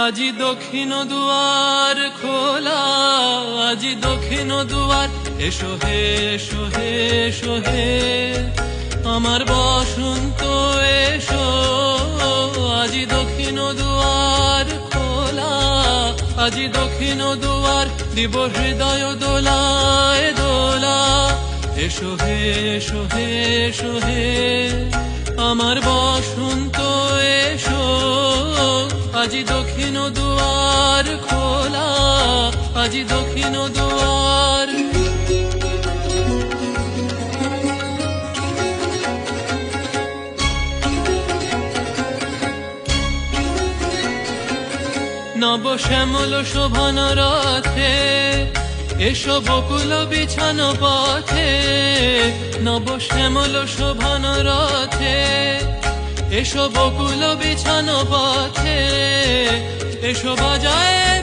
আজি দক্ষিণ দুয়ার খোলা, আজি দক্ষিণ দুয়ার, এসো হে এসো হে এসো হে আমার বসন্ত এসো। আজি দক্ষিণ দুয়ার খোলা, আজি দক্ষিণ দুয়ার, দিব হৃদয় দোলায় দোলা। এসো হে এসো হে এসো হে আমার বসন্ত এসো। আজি দক্ষিণ দুয়ার খোলা, আজি দক্ষিণ দুয়ার। নব শ্যামল শোভন রথে এসো বকুল বিছানো পথে। নব শ্যামল শোভন রথে এসো বকুল বিছানো পথে। এসো বাজায়